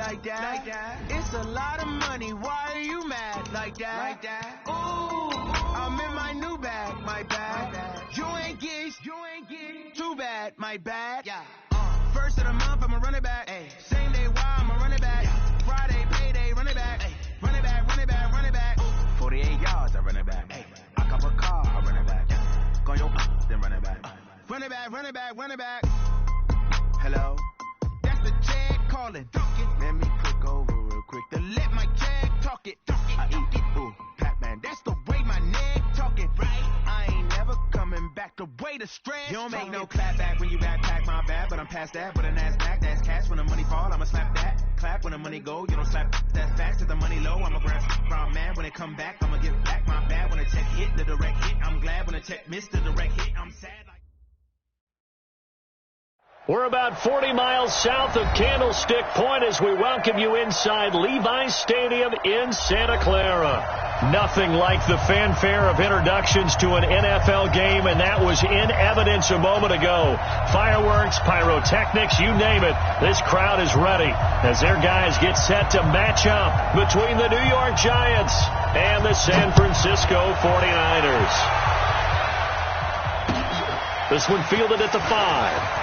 like that. It's a lot of money, why are you mad like that? Ooh, I'm in my new bag, my bad. You ain't get too bad, my bad. First of the month, I'ma run it back. Same day, why I'ma run it back. Friday, payday, run it back. Run it back, run it back, run it back. 48 yards, I run it back. I cop a car, I run it back. Go your then run it back. Run it back, run it back, run it back. Hello? That's the jag calling. Let me click over real quick to let my jag talk it. I eat it, ooh, Pac-Man. That's the way my neck talking, right? I ain't never coming back the way the stress. You don't make no clap back when you backpack my bad, but I'm past that. But a NASDAQ, that's cash. When the money fall, I'ma slap that. Clap when the money go, you don't slap that fast. To the money low, I'ma grab brown man. When it come back, I'ma give back my bad. When the check hit, the direct hit, I'm glad. When the check missed the direct hit, I'm sad. We're about 40 miles south of Candlestick Point as we welcome you inside Levi's Stadium in Santa Clara. Nothing like the fanfare of introductions to an NFL game, and that was in evidence a moment ago. Fireworks, pyrotechnics, you name it. This crowd is ready as their guys get set to match up between the New York Giants and the San Francisco 49ers. This one fielded at the 5.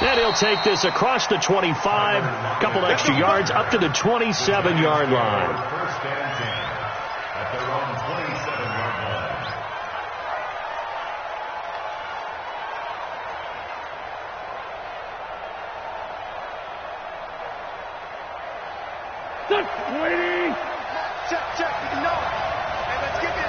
And he'll take this across the 25, a couple extra yards, up to the 27-yard line. First and 10 at their own 27-yard line. Waiting. Check. No. Hey, let's get this.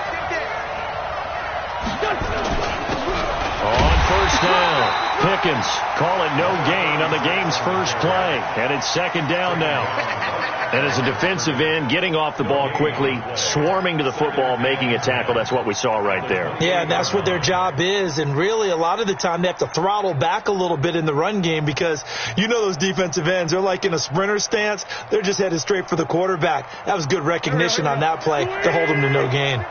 On first down. Pickens call it no gain on the game's first play. And it's second down now. And as a defensive end, getting off the ball quickly, swarming to the football, making a tackle, that's what we saw right there. Yeah, that's what their job is. And really, a lot of the time, they have to throttle back a little bit in the run game because you know those defensive ends, they're like in a sprinter stance. They're just headed straight for the quarterback. That was good recognition on that play to hold them to no gain.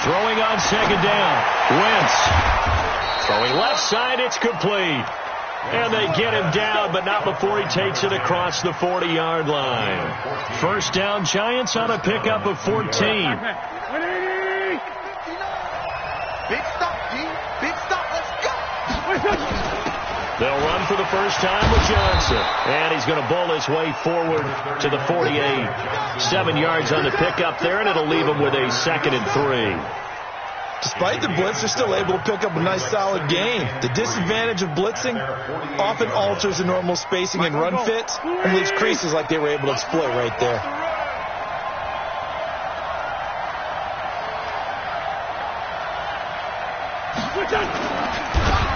Throwing on second down. Wentz. Throwing left side, it's complete. And they get him down, but not before he takes it across the 40-yard line. First down, Giants on a pickup of 14. Big stop, G. Big stop. Let's go. They'll run for the first time with Johnson. And he's going to bowl his way forward to the 48. 7 yards on the pickup there, and it'll leave him with a 2nd and 3. Despite the blitz, they're still able to pick up a nice, solid gain. The disadvantage of blitzing often alters the normal spacing and run fits and leaves creases like they were able to exploit right there.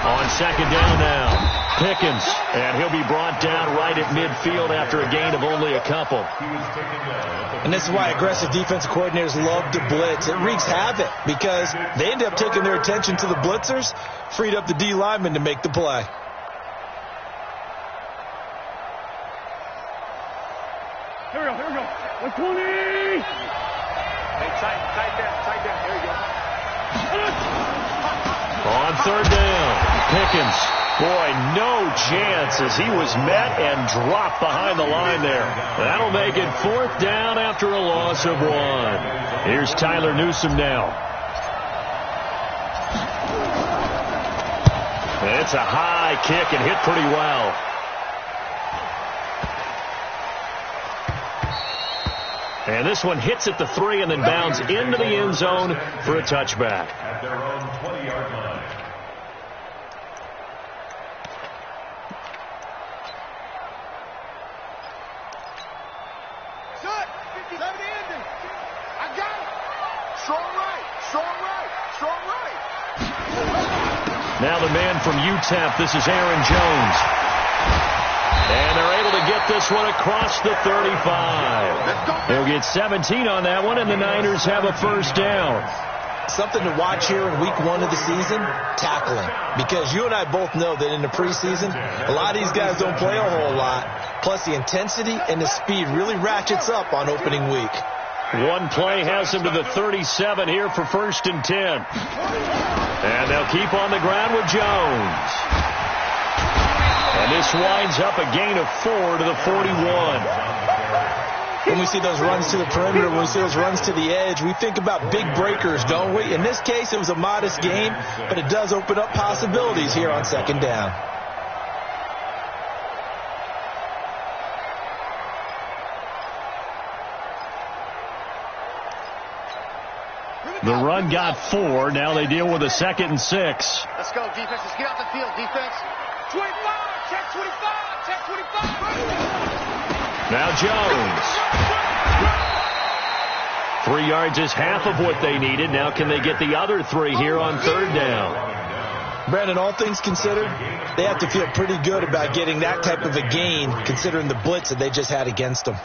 On second down now. Pickens, and he'll be brought down right at midfield after a gain of only a couple. And this is why aggressive defensive coordinators love to blitz. It wreaks havoc because they end up taking their attention to the blitzers, freed up the D lineman to make the play. Here we go. 120. Hey, tight down. There you go. On third down, Pickens. Boy, no chance as he was met and dropped behind the line there. That'll make it fourth down after a loss of 1. Here's Tyler Newsome now. It's a high kick and hit pretty well. And this one hits at the 3 and then bounds into the end zone for a touchback. At their own 20-yard line. Now the man from UTEP, this is Aaron Jones. And they're able to get this one across the 35. They'll get 17 on that one, and the Niners have a first down. Something to watch here in week 1 of the season, tackling. Because you and I both know that in the preseason, a lot of these guys don't play a whole lot. Plus, the intensity and the speed really ratchets up on opening week. One play has him to the 37 here for 1st and 10. And they'll keep on the ground with Jones. And this winds up a gain of 4 to the 41. When we see those runs to the perimeter, when we see those runs to the edge, we think about big breakers, don't we? In this case, it was a modest game, but it does open up possibilities here on 2nd down. The run got 4. Now they deal with a 2nd and 6. Let's go, defense. Let's get out the field, defense. 25, check 25, check 25. Now Jones. 3 yards is half of what they needed. Now can they get the other 3 here on 3rd down? Brandon, all things considered, they have to feel pretty good about getting that type of a gain considering the blitz that they just had against them.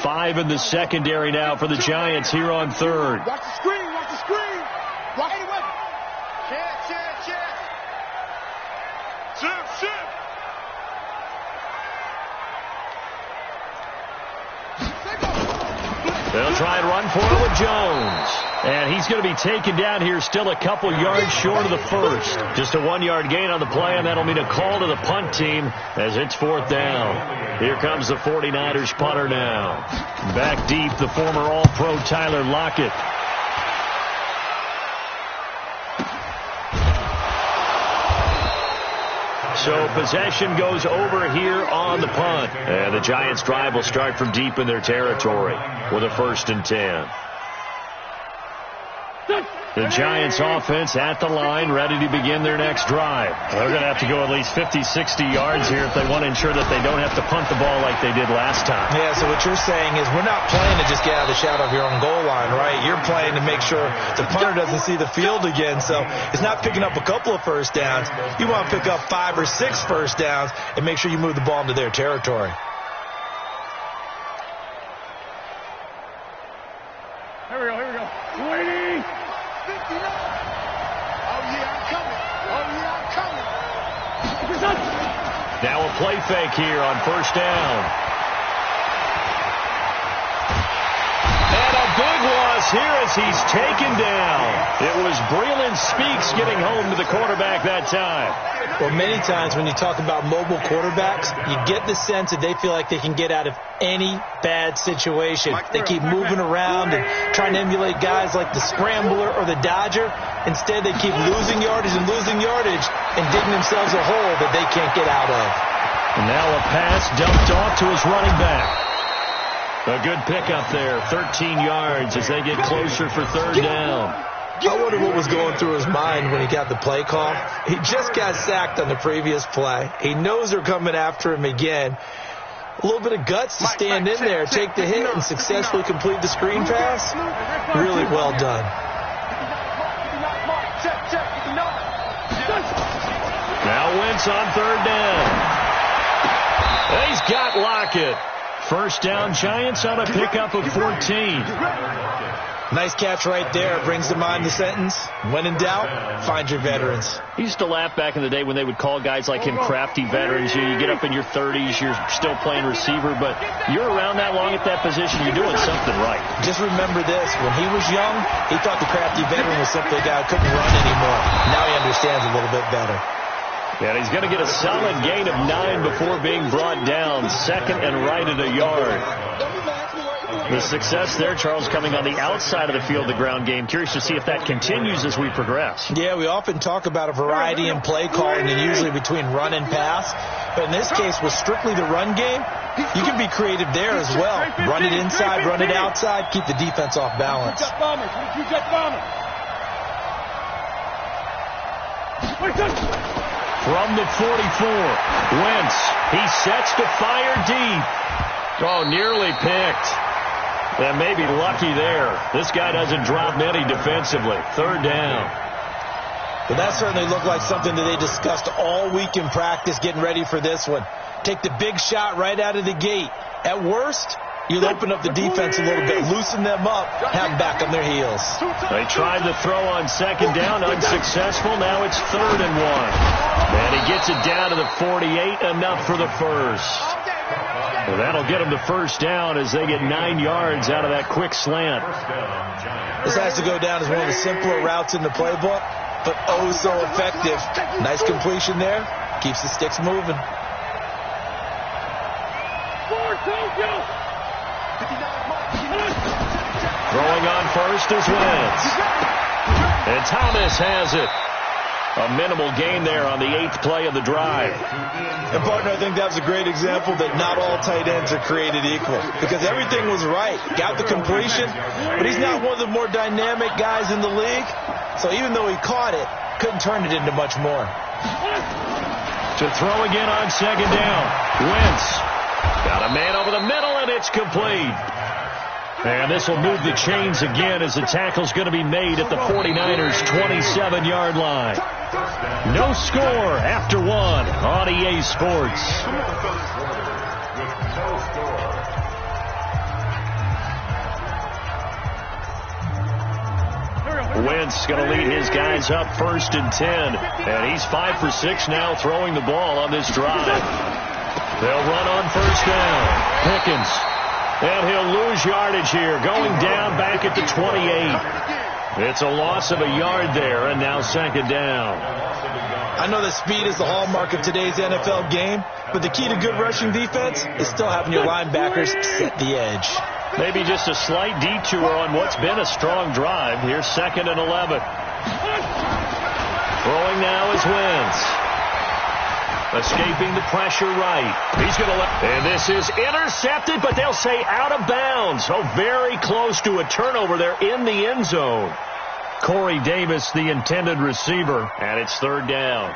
5 in the secondary now for the Giants here on 3rd. Watch the screen, watch the screen. Watch it. Chance. Chip. They'll try and run for it with Jones. And he's going to be taken down here still a couple yards short of the 1st. Just a 1-yard gain on the play, and that'll mean a call to the punt team as it's 4th down. Here comes the 49ers punter now. Back deep, the former All-Pro Tyler Lockett. So possession goes over here on the punt. And the Giants' drive will start from deep in their territory with a 1st and 10. The Giants offense at the line, ready to begin their next drive. They're going to have to go at least 50, 60 yards here if they want to ensure that they don't have to punt the ball like they did last time. Yeah, so what you're saying is we're not playing to just get out of the shadow of your own goal line, right? You're playing to make sure the punter doesn't see the field again. So it's not picking up a couple of 1st downs. You want to pick up 5 or 6 1st downs and make sure you move the ball into their territory. Here we go. Waiting. Now a play fake here on 1st down. And a big loss here as he's taken down. It was Breland Speaks getting home to the quarterback that time. Well, many times when you talk about mobile quarterbacks, you get the sense that they feel like they can get out of any bad situation. They keep moving around and trying to emulate guys like the Scrambler or the Dodger. Instead, they keep losing yardage and digging themselves a hole that they can't get out of. And now a pass dumped off to his running back. A good pickup there, 13 yards as they get closer for 3rd down. I wonder what was going through his mind when he got the play call. He just got sacked on the previous play. He knows they're coming after him again. A little bit of guts to stand in there, take the hit, and successfully complete the screen pass. Really well done. Now Wentz on 3rd down. And he's got Lockett. 1st down, Giants on a pickup of 14. Nice catch right there. Brings to mind the sentence, when in doubt, find your veterans. I used to laugh back in the day when they would call guys like him crafty veterans. You get up in your 30s, you're still playing receiver, but you're around that long at that position, you're doing something right. Just remember this. When he was young, he thought the crafty veteran was simply a guy who couldn't run anymore. Now he understands a little bit better. And he's going to get a solid gain of 9 before being brought down. 2nd and right at a yard. The success there, Charles, coming on the outside of the field, the ground game. Curious to see if that continues as we progress. Yeah, we often talk about a variety in play calling and usually between run and pass. But in this case, with strictly the run game, you can be creative there as well. Run it inside, run it outside, keep the defense off balance. From the 44, Wentz, he sets to fire deep. Oh, nearly picked. And maybe lucky there. This guy doesn't drop many defensively. 3rd down. But that certainly looked like something that they discussed all week in practice getting ready for this one. Take the big shot right out of the gate. At worst, You'll open up the defense a little bit, loosen them up, have them back on their heels. They tried to throw on second down, unsuccessful. Now it's 3rd and 1. And he gets it down to the 48, enough for the first. Well, that'll get them the first down as they get 9 yards out of that quick slant. This has to go down as one of the simpler routes in the playbook, but oh so effective. Nice completion there. Keeps the sticks moving. Throwing on first is Wentz. And Thomas has it. A minimal gain there on the 8th play of the drive. And, partner, I think that was a great example that not all tight ends are created equal, because everything was right. Got the completion, but he's not one of the more dynamic guys in the league. So even though he caught it, couldn't turn it into much more. To throw again on second down. Wentz got a man over the middle, and it's complete. And this will move the chains again as the tackle's going to be made at the 49ers' 27-yard line. No score after 1 on EA Sports. Wentz going to lead his guys up 1st and 10. And he's 5 for 6 now throwing the ball on this drive. They'll run on 1st down. Pickens. And he'll lose yardage here, going down back at the 28. It's a loss of a yard there, and now 2nd down. I know that speed is the hallmark of today's NFL game, but the key to good rushing defense is still having your linebackers set the edge. Maybe just a slight detour on what's been a strong drive. Here's 2nd and 11. Throwing now is Wentz. Escaping the pressure right. He's going to and this is intercepted, but they'll say out of bounds. So very close to a turnover there in the end zone. Corey Davis, the intended receiver, and it's 3rd down.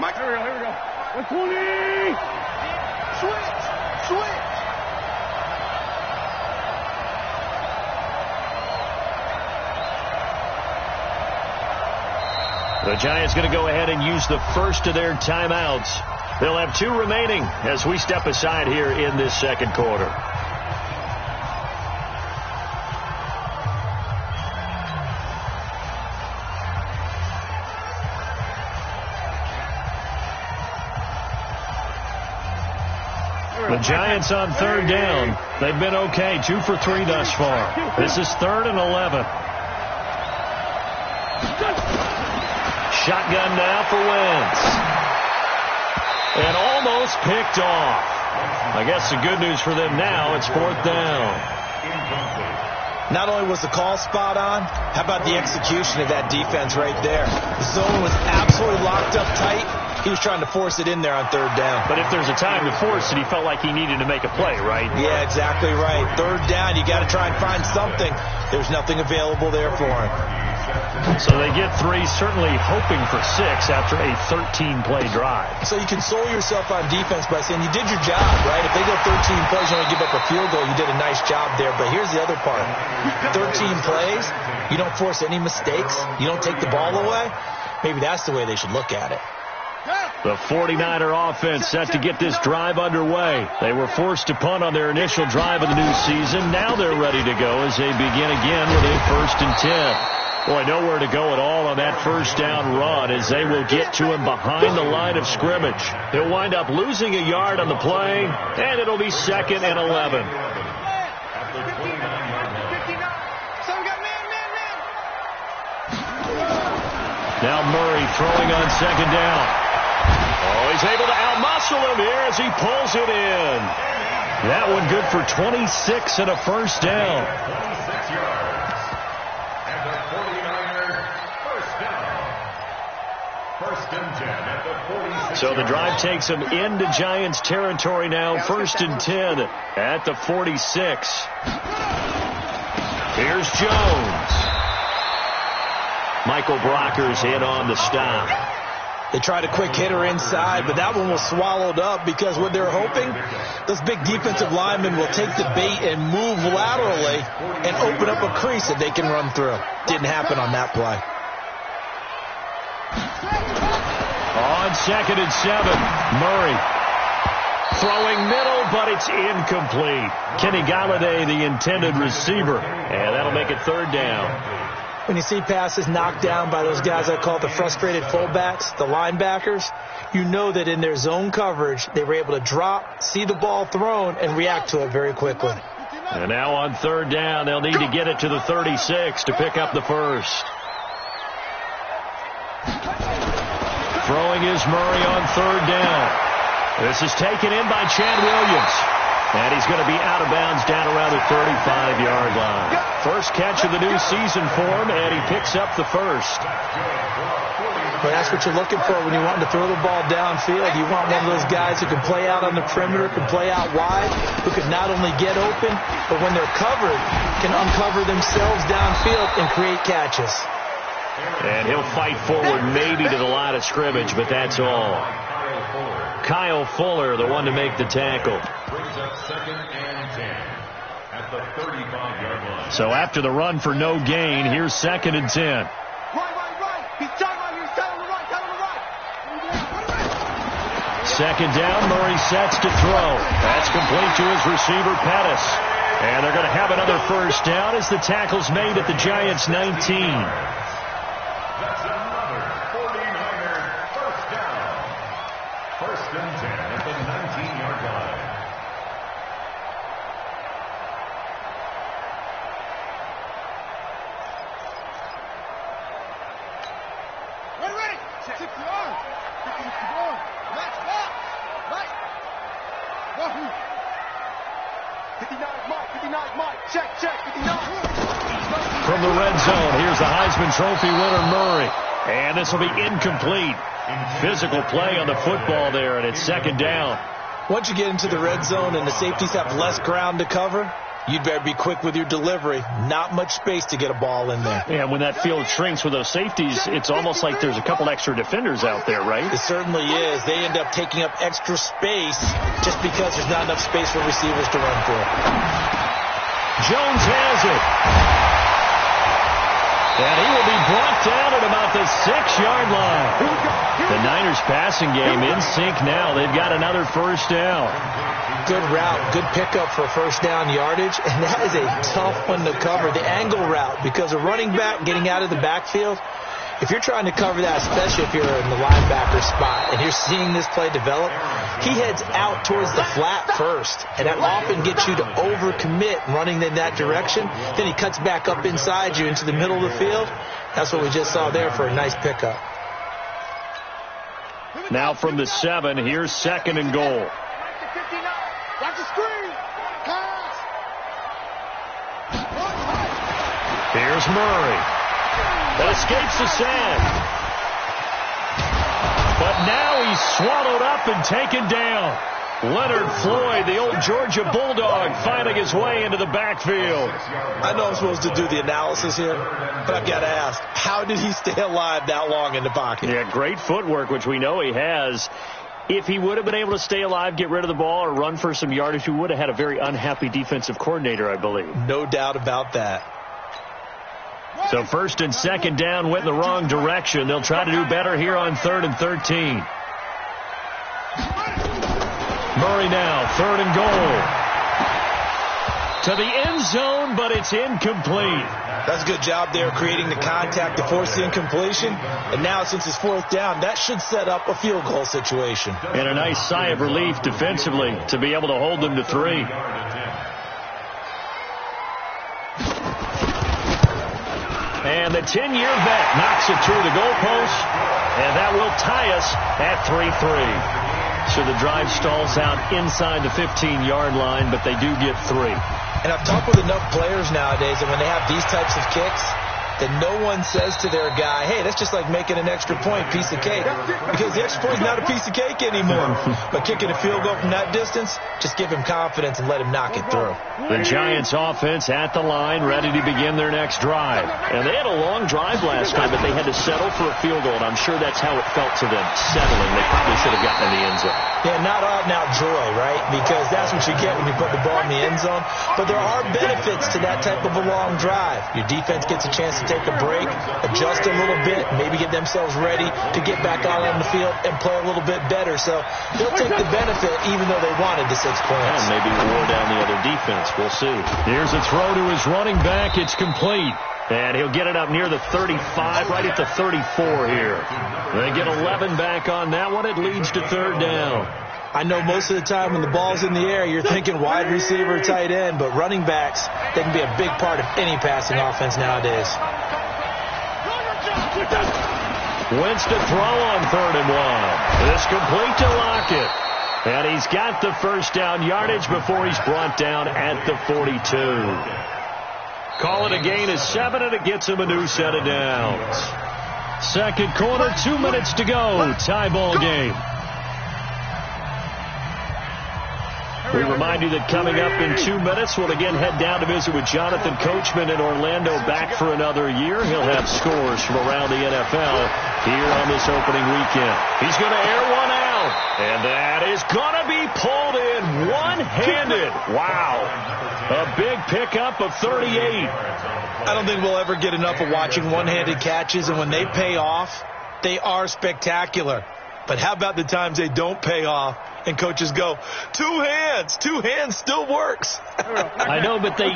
Mike, here we go. 120! Switch! The Giants going to go ahead and use the first of their timeouts. They'll have 2 remaining as we step aside here in this 2nd quarter. The Giants on 3rd down. They've been okay. 2 for 3 thus far. This is 3rd and 11. Shotgun now for Wentz. And almost picked off. I guess the good news for them now, it's 4th down. Not only was the call spot on, how about the execution of that defense right there? The zone was absolutely locked up tight. He was trying to force it in there on 3rd down. But if there's a time to force it, he felt like he needed to make a play, right? Yeah, exactly right. 3rd down, you got to try and find something. There's nothing available there for him. So they get 3, certainly hoping for 6 after a 13-play drive. So you console yourself on defense by saying you did your job, right? If they go 13 plays, you only give up a field goal, you did a nice job there. But here's the other part. 13 plays, you don't force any mistakes, you don't take the ball away. Maybe that's the way they should look at it. The 49er offense set to get this drive underway. They were forced to punt on their initial drive of the new season. Now they're ready to go as they begin again with a 1st and 10. Boy, nowhere to go at all on that 1st down run as they will get to him behind the line of scrimmage. He'll wind up losing a yard on the play, and it'll be 2nd and 11. Now Murray throwing on 2nd down. Oh, he's able to outmuscle him here as he pulls it in. That one good for 26 and a 1st down. 26 yards. And the 49ers first down. 1st and 10 at the 46. So the drive takes them into Giants territory now. 1st and 10 at the 46. Here's Jones. Michael Brockers in on the stop. They tried a quick hitter inside, but that one was swallowed up because what they're hoping, those big defensive linemen will take the bait and move laterally and open up a crease that they can run through. Didn't happen on that play. On 2nd and 7, Murray. Throwing middle, but it's incomplete. Kenny Galladay, the intended receiver. And that'll make it 3rd down. When you see passes knocked down by those guys I call the frustrated fullbacks, the linebackers, you know that in their zone coverage, they were able to drop, see the ball thrown, and react to it very quickly. And now on 3rd down, they'll need to get it to the 36 to pick up the first. Throwing is Murray on 3rd down. This is taken in by Chad Williams. And he's going to be out of bounds down around the 35-yard line. First catch of the new season for him, and he picks up the first. But that's what you're looking for when you're wanting to throw the ball downfield. You want one of those guys who can play out on the perimeter, can play out wide, who can not only get open, but when they're covered, can uncover themselves downfield and create catches. And he'll fight forward maybe to the line of scrimmage, but that's all. Kyle Fuller, the one to make the tackle. Brings up 2nd and 10 at the 35-yard line. So after the run for no gain, here's 2nd and 10. Right. He's tight right here. He's tight on the right. Second down, Murray sets to throw. That's complete to his receiver, Pettis. And they're going to have another first down as the tackle's made at the Giants' 19. That's another 49er first down. 1st and 10 at the 19-yard line. Ready. 60 yards. 50 yards. Match. 59 Mike. Check. 59. From the red zone, here's the Heisman Trophy winner, Murray. And this will be incomplete. Physical play on the football there, and it's 2nd down. Once you get into the red zone and the safeties have less ground to cover, you'd better be quick with your delivery. Not much space to get a ball in there. And when that field shrinks with those safeties, it's almost like there's a couple extra defenders out there, right? It certainly is. They end up taking up extra space just because there's not enough space for receivers to run through. Jones has it. And he will be brought down at about the 6-yard line. The Niners passing game in sync now. They've got another first down. Good route, good pickup for first down yardage, and that is a tough one to cover. The angle route, because a running back getting out of the backfield, if you're trying to cover that, especially if you're in the linebacker spot and you're seeing this play develop, he heads out towards the flat first, and that often gets you to overcommit running in that direction. Then he cuts back up inside you into the middle of the field. That's what we just saw there for a nice pickup. Now from the 7, here's 2nd and goal. Watch the screen. Pass. Here's Murray. That escapes the sand. But now he's swallowed up and taken down. Leonard Floyd, the old Georgia Bulldog, finding his way into the backfield. I know I'm supposed to do the analysis here, but I've got to ask, how did he stay alive that long in the pocket? Yeah, great footwork, which we know he has. If he would have been able to stay alive, get rid of the ball, or run for some yardage, he would have had a very unhappy defensive coordinator, I believe. No doubt about that. So 1st and 2nd down went in the wrong direction. They'll try to do better here on 3rd and 13. Murray now, 3rd and goal. To the end zone, but it's incomplete. That's a good job there creating the contact to force the incompletion. And now since it's 4th down, that should set up a field goal situation. And a nice sigh of relief defensively to be able to hold them to 3. And the 10-year vet knocks it through the goalpost, and that will tie us at 3-3. So the drive stalls out inside the 15-yard line, but they do get 3. And I've talked with enough players nowadays that when they have these types of kicks, that no one says to their guy, hey, that's just like making an extra point, piece of cake. Because the extra point is not a piece of cake anymore. But kicking a field goal from that distance, just give him confidence and let him knock it through. The Giants offense at the line, ready to begin their next drive. And they had a long drive last time, but they had to settle for a field goal, and I'm sure that's how it felt to them, settling. They probably should have gotten in the end zone. Yeah, not out-and-out joy, right? Because that's what you get when you put the ball in the end zone. But there are benefits to that type of a long drive. Your defense gets a chance to take a break, adjust a little bit, maybe get themselves ready to get back out on the field and play a little bit better. So they'll take the benefit even though they wanted the 6 points. And maybe wore down the other defense. We'll see. Here's a throw to his running back. It's complete. And he'll get it up near the 35, right at the 34 here. They get 11 back on that one. It leads to third down. I know most of the time when the ball's in the air, you're thinking wide receiver, tight end, but running backs, they can be a big part of any passing offense nowadays. Wentz to throw on 3rd and 1. This complete to Lockett. And he's got the first down yardage before he's brought down at the 42. Call it a gain of 7, and it gets him a new set of downs. Second quarter, 2 minutes to go. Tie ball game. We remind you that coming up in 2 minutes, we'll again head down to visit with Jonathan Coachman in Orlando, back for another year. He'll have scores from around the NFL here on this opening weekend. He's going to air one out, and that is going to be pulled in one-handed. Wow. A big pickup of 38. I don't think we'll ever get enough of watching one-handed catches, and when they pay off, they are spectacular. But how about the times they don't pay off and coaches go, two hands still works. I know, but they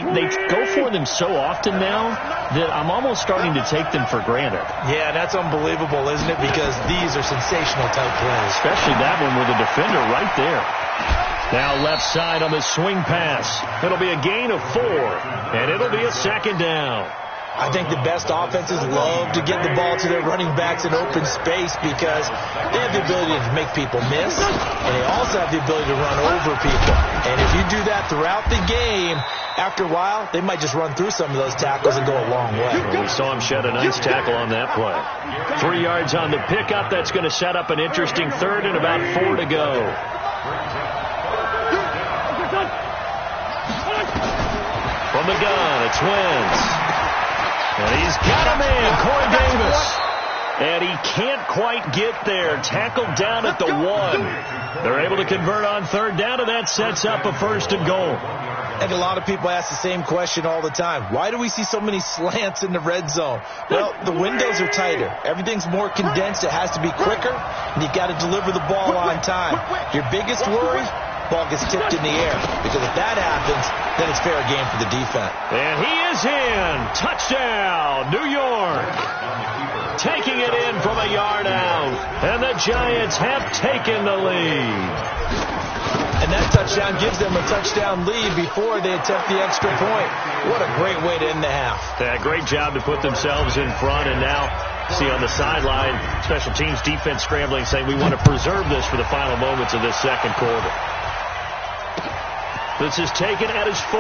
go for them so often now that I'm almost starting to take them for granted. Yeah, that's unbelievable, isn't it? Because these are sensational type plays. Especially that one with a defender right there. Now left side on the swing pass. It'll be a gain of 4, and it'll be a second down. I think the best offenses love to get the ball to their running backs in open space because they have the ability to make people miss, and they also have the ability to run over people. And if you do that throughout the game, after a while, they might just run through some of those tackles and go a long way. We saw him shed a nice tackle on that play. 3 yards on the pickup. That's going to set up an interesting third and about 4 to go. From the gun, it's Wentz. And he's got a man, Corey Davis. And he can't quite get there. Tackled down at the 1. They're able to convert on third down, and that sets up a 1st and goal. And a lot of people ask the same question all the time. Why do we see so many slants in the red zone? Well, the windows are tighter. Everything's more condensed. It has to be quicker, and you've got to deliver the ball on time. Your biggest worry? Ball gets tipped in the air, because if that happens, then it's fair game for the defense. And he is in. Touchdown, New York. Taking it in from a yard out. And the Giants have taken the lead. And that touchdown gives them a touchdown lead before they attempt the extra point. What a great way to end the half. Yeah, great job to put themselves in front, and now see on the sideline, special teams defense scrambling, saying we want to preserve this for the final moments of this second quarter. This is taken at his 4.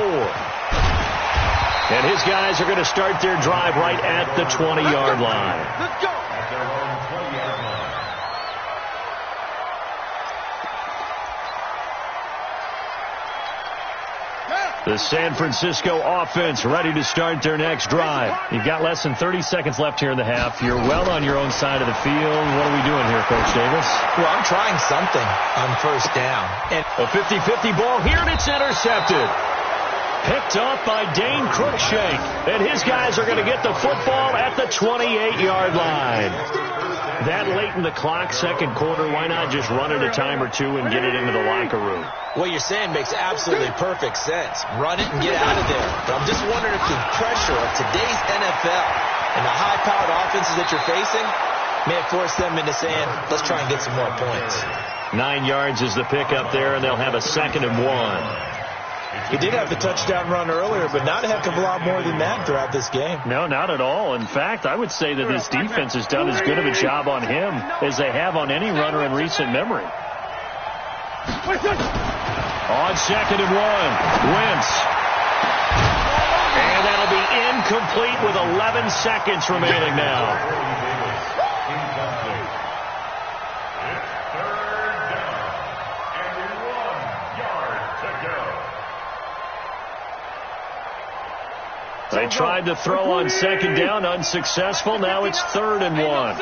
And his guys are going to start their drive right at the 20-yard line. Let's go. The San Francisco offense ready to start their next drive. You've got less than 30 seconds left here in the half. You're well on your own side of the field. What are we doing here, Coach Davis? Well, I'm trying something on first down. And a 50-50 ball here, and it's intercepted. Picked off by Dane Cruikshank. And his guys are going to get the football at the 28-yard line. That late in the clock, second quarter, why not just run it a time or two and get it into the locker room? What you're saying makes absolutely perfect sense. Run it and get out of there. But I'm just wondering if the pressure of today's NFL and the high-powered offenses that you're facing may have forced them into saying, let's try and get some more points. 9 yards is the pickup there, and they'll have a 2nd and 1. He did have the touchdown run earlier, but not a heck of a lot more than that throughout this game. No, not at all. In fact, I would say that this defense has done as good of a job on him as they have on any runner in recent memory. On 2nd and 1, Wentz. And that'll be incomplete with 11 seconds remaining now. They tried to throw on 2nd down, unsuccessful. Now it's 3rd and 1.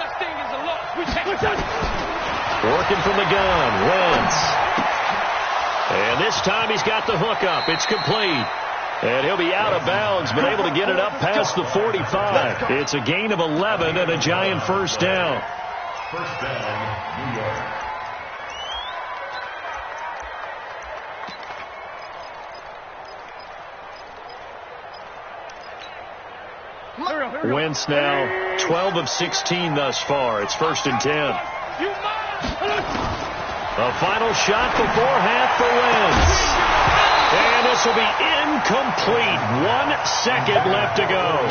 Working from the gun, Wentz. And this time he's got the hook up. It's complete. And he'll be out of bounds, but able to get it up past the 45. It's a gain of 11 and a giant first down. First down, New York. Wentz now 12 of 16 thus far. It's 1st and 10. A final shot before half for Wentz. And this will be incomplete. 1 second left to go.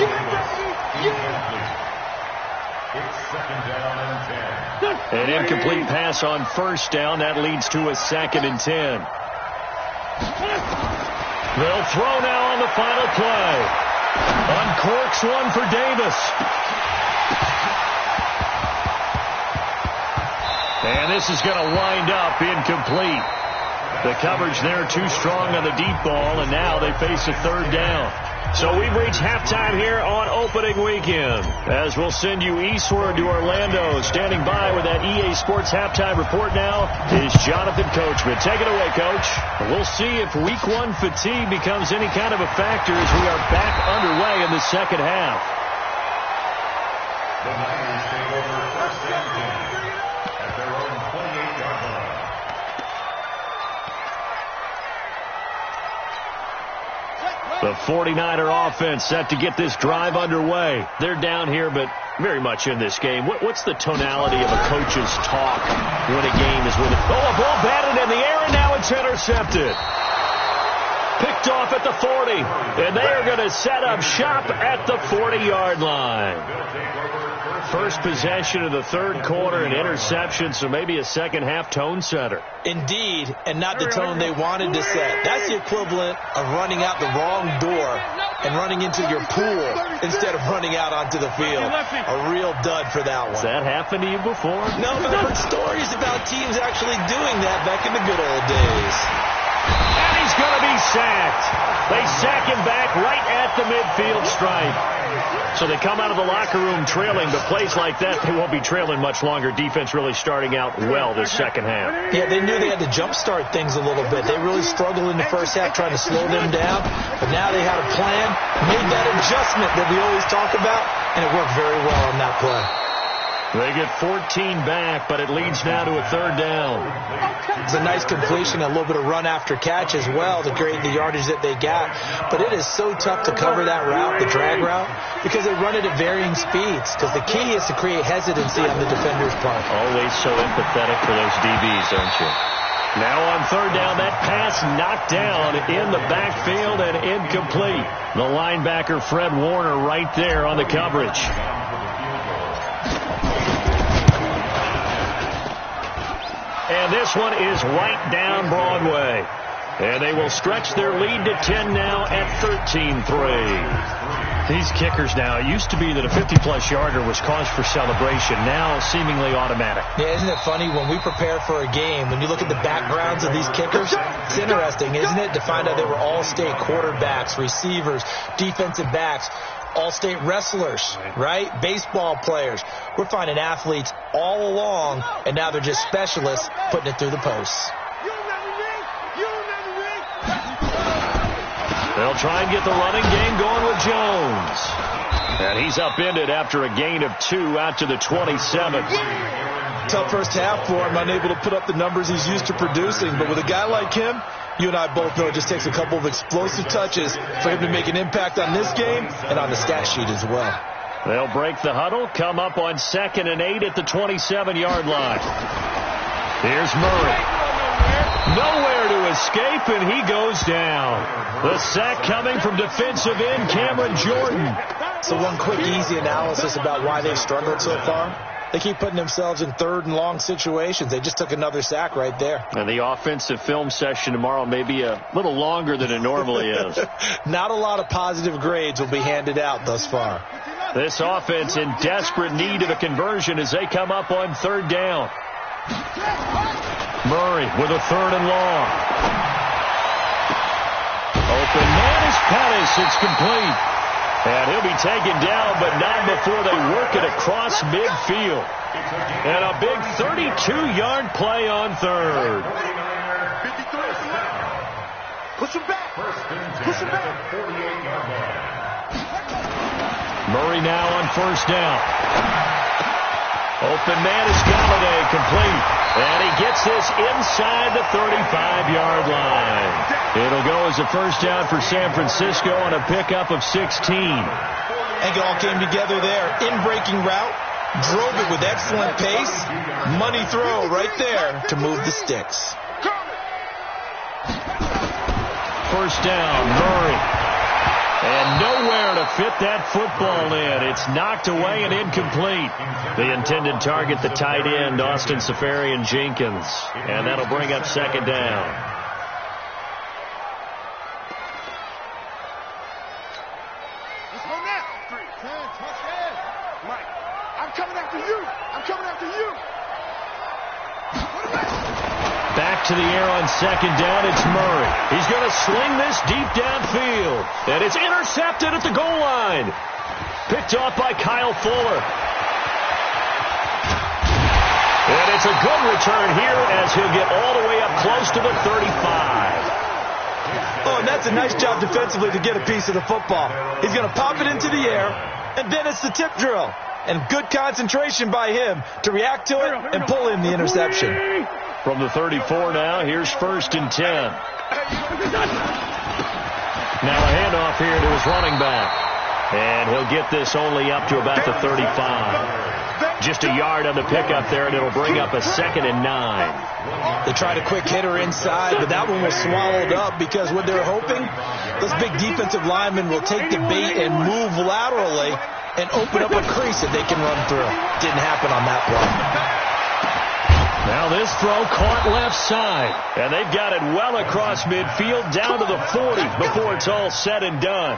It's 2nd down and 10. An incomplete pass on 1st down. That leads to a 2nd and 10. They'll throw now on the final play. Uncorks one for Davis. And this is going to wind up incomplete. The coverage there too strong on the deep ball, and now they face a 3rd down. So we've reached halftime here on opening weekend, as we'll send you eastward to Orlando. Standing by with that EA Sports halftime report now is Jonathan Coachman. Take it away, Coach. We'll see if Week 1 fatigue becomes any kind of a factor as we are back underway in the second half. The Niners take over 1st and 10 at their own 28-yard line. The 49er offense set to get this drive underway. They're down here, but very much in this game. What's the tonality of a coach's talk when a game is winning? Oh, a ball batted in the air, and now it's intercepted. Picked off at the 40, and they are going to set up shop at the 40-yard line. First possession of the 3rd quarter, an interception, so maybe a second-half tone setter. Indeed, and not the tone they wanted to set. That's the equivalent of running out the wrong door and running into your pool instead of running out onto the field. A real dud for that one. Has that happened to you before? No, but I've heard stories about teams actually doing that back in the good old days. And he's going to be sacked. They sack him back right at the midfield stripe. So they come out of the locker room trailing, but plays like that, they won't be trailing much longer. Defense really starting out well this second half. Yeah, they knew they had to jumpstart things a little bit. They really struggled in the first half trying to slow them down, but now they had a plan, made that adjustment that we always talk about, and it worked very well on that play. They get 14 back, but it leads now to a 3rd down. It's a nice completion, a little bit of run after catch as well to create the yardage that they got. But it is so tough to cover that route, the drag route, because they run it at varying speeds. Because the key is to create hesitancy on the defender's part. Always so empathetic for those DBs, aren't you? Now on 3rd down, that pass knocked down in the backfield and incomplete. The linebacker, Fred Warner, right there on the coverage. And this one is right down Broadway. And they will stretch their lead to 10 now at 13-3. These kickers now, it used to be that a 50-plus yarder was cause for celebration. Now seemingly automatic. Yeah, isn't it funny when we prepare for a game, when you look at the backgrounds of these kickers, it's interesting, isn't it, to find out they were all-state quarterbacks, receivers, defensive backs, all-state wrestlers, right? Baseball players. We're finding athletes all along, and now they're just specialists putting it through the posts. They'll try and get the running game going with Jones. And he's upended after a gain of 2 out to the 27. Tough first half for him, unable to put up the numbers he's used to producing. But with a guy like him, you and I both know it just takes a couple of explosive touches for him to make an impact on this game and on the stat sheet as well. They'll break the huddle, come up on 2nd and 8 at the 27-yard line. Here's Murray. Nowhere to escape, and he goes down. The sack coming from defensive end Cameron Jordan. So one quick, easy analysis about why they've struggled so far. They keep putting themselves in 3rd and long situations. They just took another sack right there. And the offensive film session tomorrow may be a little longer than it normally is. Not a lot of positive grades will be handed out thus far. This offense in desperate need of a conversion as they come up on 3rd down. Murray with a 3rd and long. Open man is Pettis. It's complete. And he'll be taken down, but not before they work it across midfield. And a big 32-yard play on 3rd. Push him back. Push him back. 48-yard line. Murray now on first down. Open man is Galladay, complete. And he gets this inside the 35-yard line. It'll go as a first down for San Francisco on a pickup of 16. And it all came together there. In-breaking route. Drove it with excellent pace. Money throw right there to move the sticks. First down, Murray. And nowhere to fit that football in. It's knocked away and incomplete. The intended target, the tight end, Austin Safarian-Jenkins. And that'll bring up second down. Let's go now. 3, 10, touchdown. Mike, I'm coming after you. I'm coming after you. Back to the air on second down, it's Murray. He's going to sling this deep downfield. And it's intercepted at the goal line. Picked off by Kyle Fuller. And it's a good return here as he'll get all the way up close to the 35. Oh, and that's a nice job defensively to get a piece of the football. He's going to pop it into the air, and then it's the tip drill. And good concentration by him to react to it and pull in the interception. From the 34 now, here's first and 10. Now a handoff here to his running back. And he'll get this only up to about the 35. Just a yard on the pickup there, and it'll bring up a 2nd and 9. They tried a quick hitter inside, but that one was swallowed up because what they're hoping, those big defensive linemen will take the bait and move laterally and open up a crease that they can run through. Didn't happen on that play. Now this throw caught left side, and they've got it well across midfield down to the 40 before it's all said and done.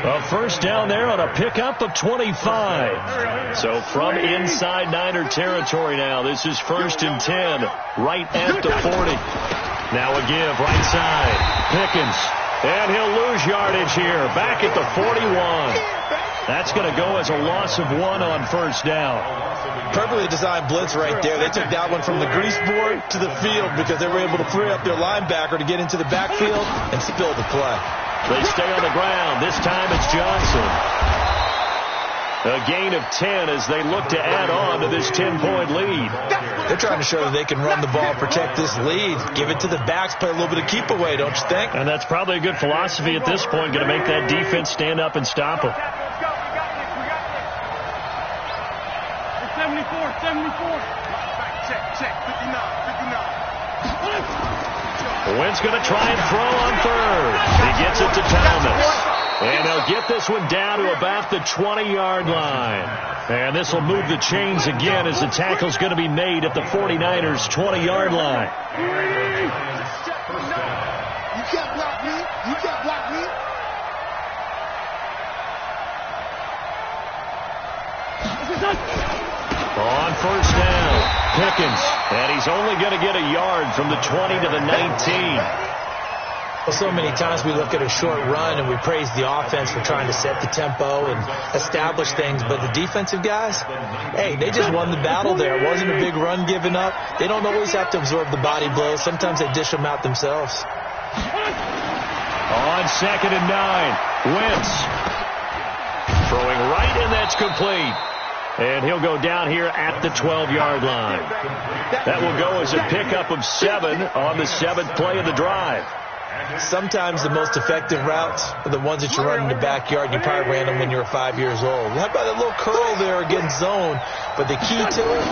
A first down there on a pickup of 25. So from inside Niner territory now, this is first and 10 right at the 40. Now a give right side. Pickens, and he'll lose yardage here back at the 41. That's going to go as a loss of 1 on first down. Perfectly designed blitz right there. They took that one from the grease board to the field because they were able to free up their linebacker to get into the backfield and spill the play. They stay on the ground. This time it's Johnson. A gain of 10 as they look to add on to this 10-point lead. They're trying to show that they can run the ball, protect this lead, give it to the backs, play a little bit of keep away, don't you think? And that's probably a good philosophy at this point, going to make that defense stand up and stop them. 74. Check. 59. Wentz going to try and throw on third. He gets it to Thomas. And they'll get this one down to about the 20-yard line. And this will move the chains again as the tackle's going to be made at the 49ers' 20-yard line. You can't block me. On first down, Pickens. And he's only going to get a yard from the 20 to the 19. So many times we look at a short run and we praise the offense for trying to set the tempo and establish things, but the defensive guys, hey, they just won the battle there. It wasn't a big run given up. They don't always have to absorb the body blows. Sometimes they dish them out themselves. On 2nd and 9, Wentz throwing right, and that's complete. And he'll go down here at the 12-yard line. That will go as a pickup of 7 on the 7th play of the drive. Sometimes the most effective routes are the ones that you run in the backyard. You probably ran them when you were 5 years old. How about that little curl there against zone? But the key to it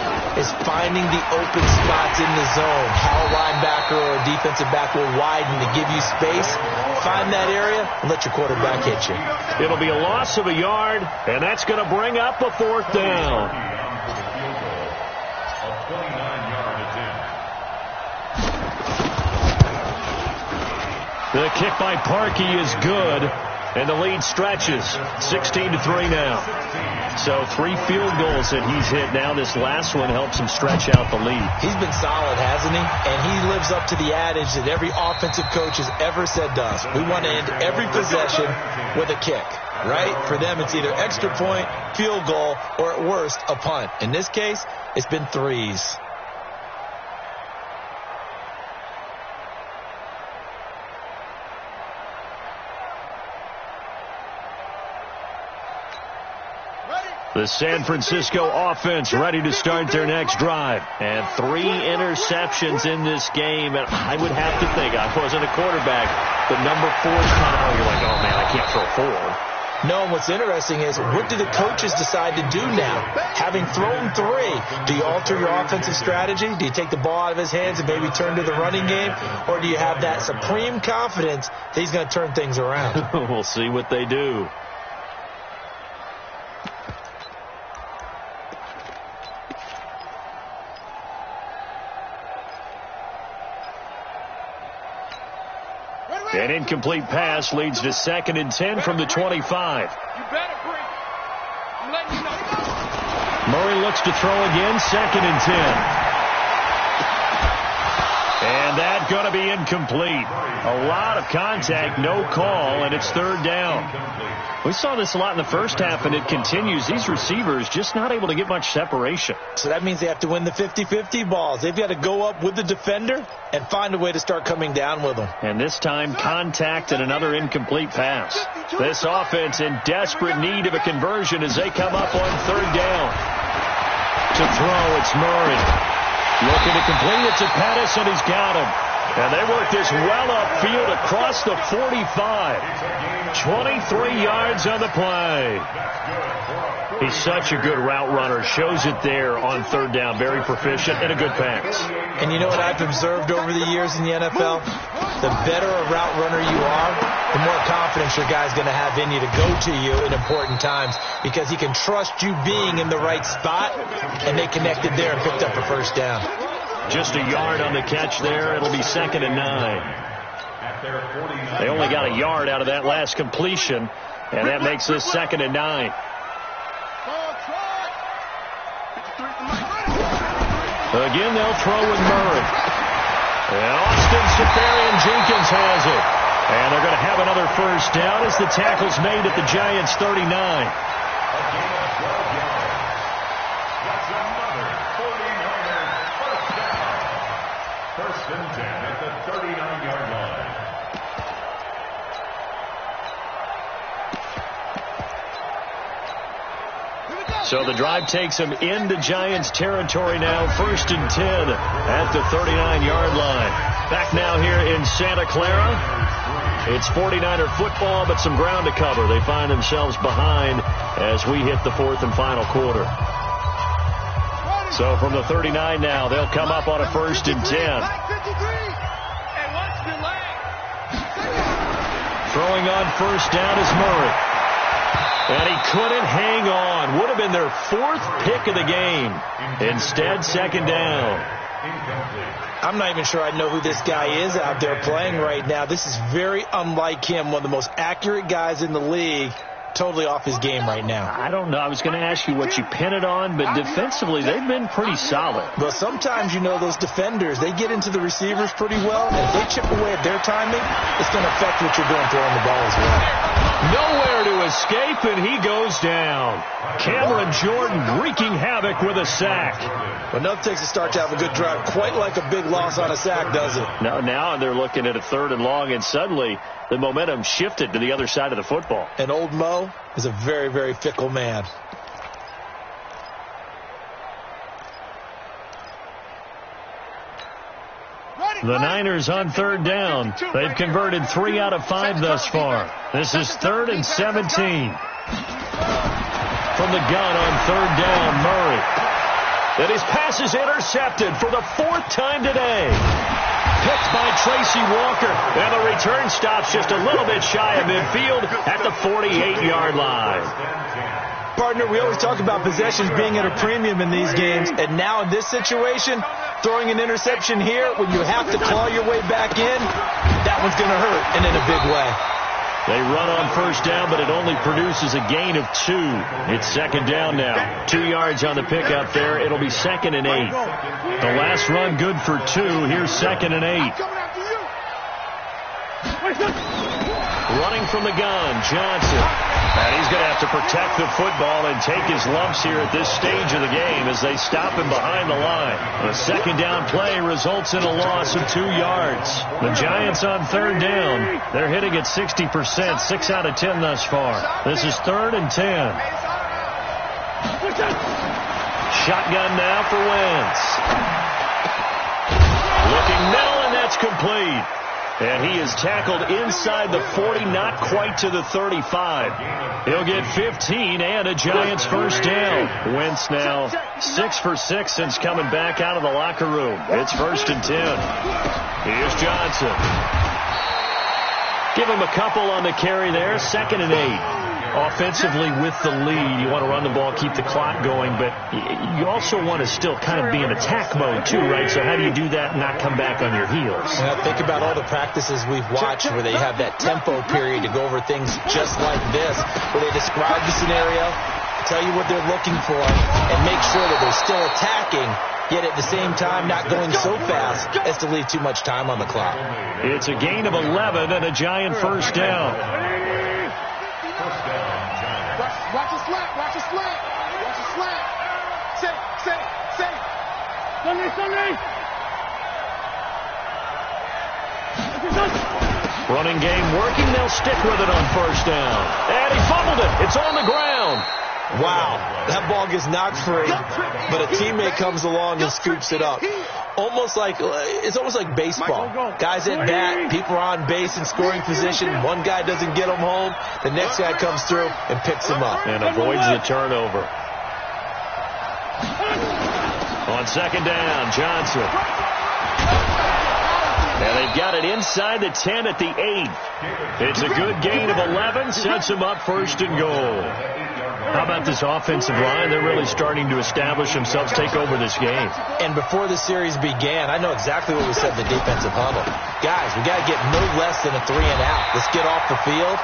is finding the open spots in the zone. How a linebacker or a defensive back will widen to give you space. Find that area and let your quarterback hit you. It'll be a loss of a yard, and that's going to bring up a 4th down. The kick by Parkey is good, and the lead stretches 16-3 now. So 3 field goals that he's hit now. This last one helps him stretch out the lead. He's been solid, hasn't he? And he lives up to the adage that every offensive coach has ever said to us. We want to end every possession with a kick, right? For them, it's either extra point, field goal, or at worst, a punt. In this case, it's been 3s. The San Francisco offense ready to start their next drive. And 3 interceptions in this game. And I would have to think, I wasn't a quarterback, but number 4 is kind of, you're like, oh, man, I can't throw 4. No, and what's interesting is, what do the coaches decide to do now? Having thrown 3, do you alter your offensive strategy? Do you take the ball out of his hands and maybe turn to the running game? Or do you have that supreme confidence that he's going to turn things around? We'll see what they do. An incomplete pass leads to 2nd and 10 from the 25. You better break. I'm letting you know. Murray looks to throw again, 2nd and 10. And that's going to be incomplete. A lot of contact, no call, and it's 3rd down. We saw this a lot in the first half, and it continues. These receivers just not able to get much separation. So that means they have to win the 50-50 balls. They've got to go up with the defender and find a way to start coming down with them. And this time, contact and another incomplete pass. This offense in desperate need of a conversion as they come up on 3rd down. To throw, it's Murray. Looking to complete it to Pettis, and he's got him. And they work this well upfield across the 45. 23 yards on the play. He's such a good route runner. Shows it there on 3rd down. Very proficient and a good pass. And you know what I've observed over the years in the NFL? The better a route runner you are, the more confidence your guy's going to have in you to go to you in important times, because he can trust you being in the right spot, and they connected there and picked up a 1st down. Just a yard on the catch there. It'll be 2nd and 9. They only got a yard out of that last completion, and that makes this 2nd and 9. Again, they'll throw with Murray. And Austin Seferian-Jenkins has it. And they're going to have another 1st down as the tackle's made at the Giants' 39. That's another 49er first down. 1st and 10 at the 39-yard line. So the drive takes them into Giants territory now. 1st and 10 at the 39-yard line. Back now here in Santa Clara. It's 49er football, but some ground to cover. They find themselves behind as we hit the 4th and final quarter. So from the 39 now, they'll come up on a 1st and 10. Throwing on 1st down is Murray. And he couldn't hang on. Would have been their 4th pick of the game. Instead, 2nd down. I'm not even sure I know who this guy is out there playing right now. This is very unlike him. One of the most accurate guys in the league. Totally off his game right now. I don't know. I was going to ask you what you pin it on, but defensively, they've been pretty solid. Well, sometimes, you know, those defenders, they get into the receivers pretty well, and if they chip away at their timing, it's going to affect what you're doing throwing the ball as well. Nowhere to escape, and he goes down. Cameron Jordan wreaking havoc with a sack. Well, nothing takes a start to have a good drive, quite like a big loss on a sack, does it? No, now they're looking at a 3rd and long, and suddenly the momentum shifted to the other side of the football. And old Mo is a very, very fickle man. The Niners on 3rd down. They've converted 3 out of 5 thus far. This is 3rd and 17. From the gun on 3rd down, Murray. And his pass is intercepted for the 4th time today. Picked by Tracy Walker. And the return stops just a little bit shy of midfield at the 48-yard line. Partner, we always talk about possessions being at a premium in these games. And now in this situation, throwing an interception here when you have to claw your way back in, that one's going to hurt, and in a big way. They run on 1st down, but it only produces a gain of 2. It's 2nd down now. 2 yards on the pickup there. It'll be 2nd and 8. The last run good for 2. Here's 2nd and 8. Running from the gun, Johnson. And he's going to have to protect the football and take his lumps here at this stage of the game as they stop him behind the line. The 2nd down play results in a loss of 2 yards. The Giants on 3rd down. They're hitting at 60%, 6 out of 10 thus far. This is 3rd and 10. Shotgun now for Wentz. Looking middle, and that's complete. And he is tackled inside the 40, not quite to the 35. He'll get 15 and a Giants first down. Wentz now 6 for 6 since coming back out of the locker room. It's 1st and 10. Here's Johnson. Give him a couple on the carry there. 2nd and 8. Offensively with the lead, you want to run the ball, keep the clock going, but you also want to still kind of be in attack mode too, right? So how do you do that and not come back on your heels? Think about all the practices we've watched where they have that tempo period to go over things just like this, where they describe the scenario, tell you what they're looking for, and make sure that they're still attacking, yet at the same time not going so fast as to leave too much time on the clock. It's a gain of 11 and a Giant first down. Watch the slant. Watch the slant. Watch the slant. Safe. Sunday. Running game working. They'll stick with it on first down. And he fumbled it. It's on the ground. Wow. That ball gets knocked free, but a teammate comes along and scoops it up. It's almost like baseball. Guys at bat, people are on base in scoring position. One guy doesn't get him home. The next guy comes through and picks him up. And avoids the turnover. On 2nd down, Johnson. And they've got it inside the 10 at the 8. It's a good gain of 11. Sets him up 1st and goal. How about this offensive line? They're really starting to establish themselves, take over this game. And before the series began, I know exactly what we said in the defensive huddle. Guys, we got to get no less than a 3 and out. Let's get off the field.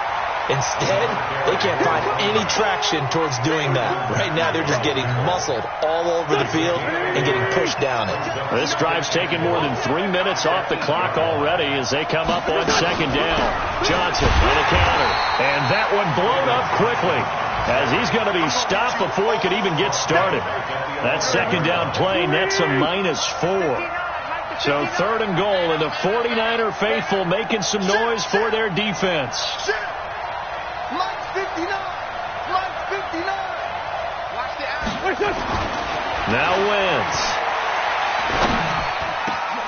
Instead, they can't find any traction towards doing that. Right now, they're just getting muscled all over the field and getting pushed down it. This drive's taken more than 3 minutes off the clock already as they come up on 2nd down. Johnson with a counter. And that one blown up quickly, as he's going to be stopped before he could even get started. That 2nd down play nets a -4. So 3rd and goal, and the 49er faithful making some noise for their defense. Mike 59. Watch the out. Now Wentz.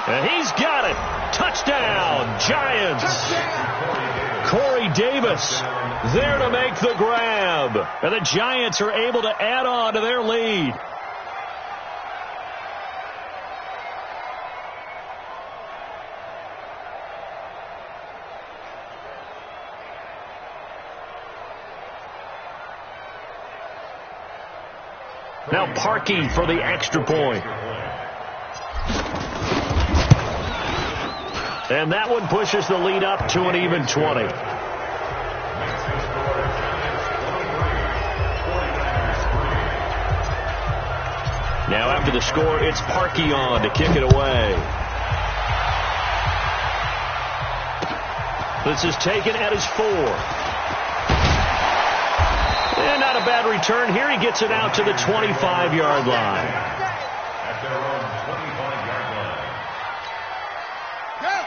And he's got it. Touchdown, Giants. Corey Davis there to make the grab. And the Giants are able to add on to their lead. Now Parkey for the extra point. And that one pushes the lead up to an even 20. Now after the score, it's Parkey on to kick it away. This is taken at his 4. And not a bad return here. He gets it out to the 25-yard line.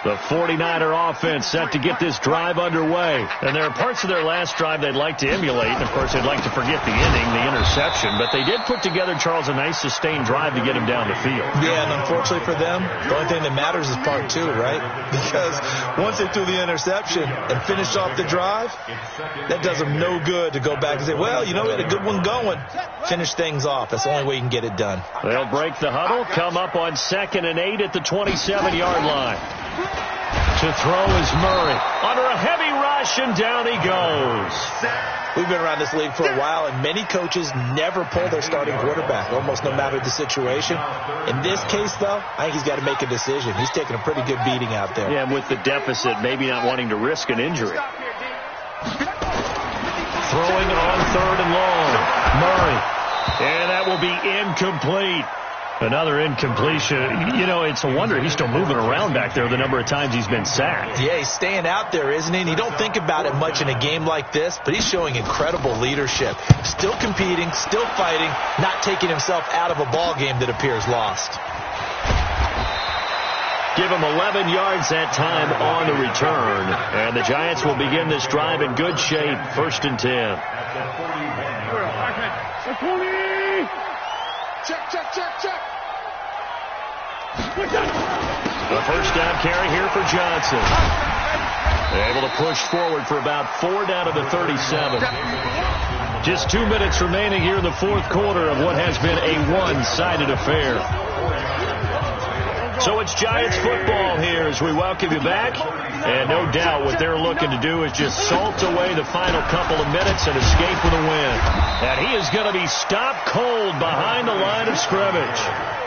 The 49er offense set to get this drive underway. And there are parts of their last drive they'd like to emulate. And, of course, they'd like to forget the inning, the interception. But they did put together, Charles, a nice sustained drive to get him down the field. Yeah, and unfortunately for them, the only thing that matters is part 2, right? Because once they threw the interception and finished off the drive, that does them no good to go back and say, well, you know, we had a good one going. Finish things off. That's the only way you can get it done. They'll break the huddle, come up on 2nd and 8 at the 27-yard line. To throw is Murray. Under a heavy rush, and down he goes. We've been around this league for a while, and many coaches never pull their starting quarterback, almost no matter the situation. In this case, though, I think he's got to make a decision. He's taking a pretty good beating out there. Yeah, and with the deficit, maybe not wanting to risk an injury. Throwing on 3rd and long. Murray. And that will be incomplete. Another incompletion. You know, it's a wonder he's still moving around back there the number of times he's been sacked. Yeah, he's staying out there, isn't he? And you don't think about it much in a game like this, but he's showing incredible leadership. Still competing, still fighting, not taking himself out of a ball game that appears lost. Give him 11 yards that time on the return. And the Giants will begin this drive in good shape. 1st and 10. 20. Sunday. Check, check, check, check. The first down carry here for Johnson. Able to push forward for about 4 down to the 37. Just 2 minutes remaining here in the fourth quarter of what has been a one-sided affair. So it's Giants football here as we welcome you back. And no doubt what they're looking to do is just salt away the final couple of minutes and escape with a win. And he is going to be stopped cold behind the line of scrimmage.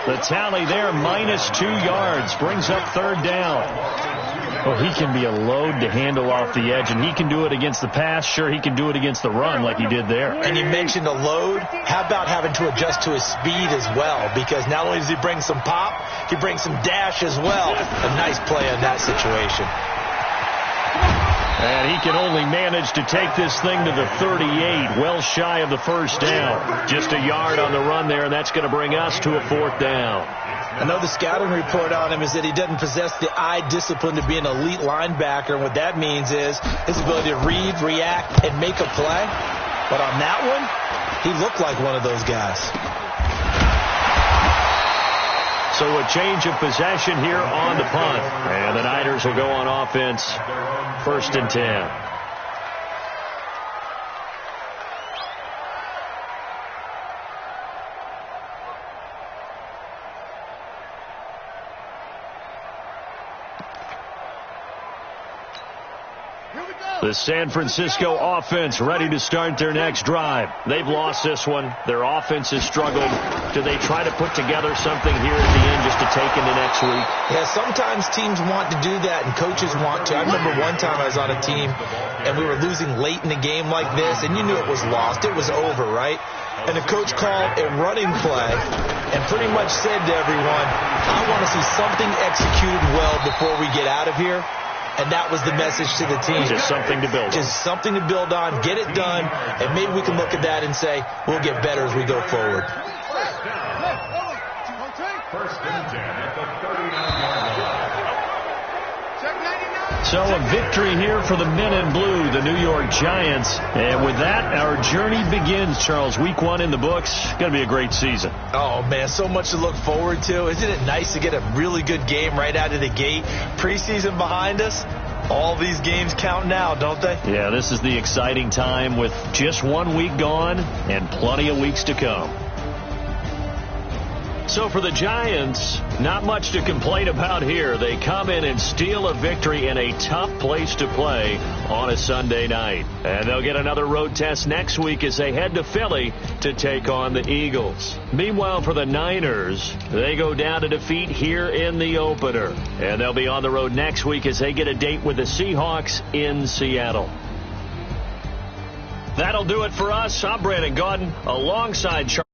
The tally there, -2 yards, brings up third down. Well, he can be a load to handle off the edge, and he can do it against the pass. Sure, he can do it against the run like he did there. And you mentioned a load. How about having to adjust to his speed as well? Because not only does he bring some pop, he brings some dash as well. A nice play in that situation. And he can only manage to take this thing to the 38, well shy of the first down. Just a yard on the run there, and that's going to bring us to a fourth down. I know the scouting report on him is that he doesn't possess the eye discipline to be an elite linebacker. And what that means is his ability to read, react, and make a play. But on that one, he looked like one of those guys. So a change of possession here on the punt. And the Niners will go on offense, 1st and 10. The San Francisco offense ready to start their next drive. They've lost this one. Their offense has struggled. Do they try to put together something here at the end just to take into next week? Yeah, sometimes teams want to do that and coaches want to. I remember one time I was on a team and we were losing late in the game like this, and you knew it was lost. It was over, right? And the coach called a running play and pretty much said to everyone, I want to see something executed well before we get out of here. And that was the message to the team. Just something to build on. Just something to build on, get it done, and maybe we can look at that and say, we'll get better as we go forward. First and 10 at the 39-yard line. So a victory here for the men in blue, the New York Giants. And with that, our journey begins, Charles. Week 1 in the books. Going to be a great season. Oh, man, so much to look forward to. Isn't it nice to get a really good game right out of the gate? Preseason behind us. All these games count now, don't they? Yeah, this is the exciting time with just 1 week gone and plenty of weeks to come. So for the Giants, not much to complain about here. They come in and steal a victory in a tough place to play on a Sunday night. And they'll get another road test next week as they head to Philly to take on the Eagles. Meanwhile, for the Niners, they go down to defeat here in the opener. And they'll be on the road next week as they get a date with the Seahawks in Seattle. That'll do it for us. I'm Brandon Gaudin alongside Charles.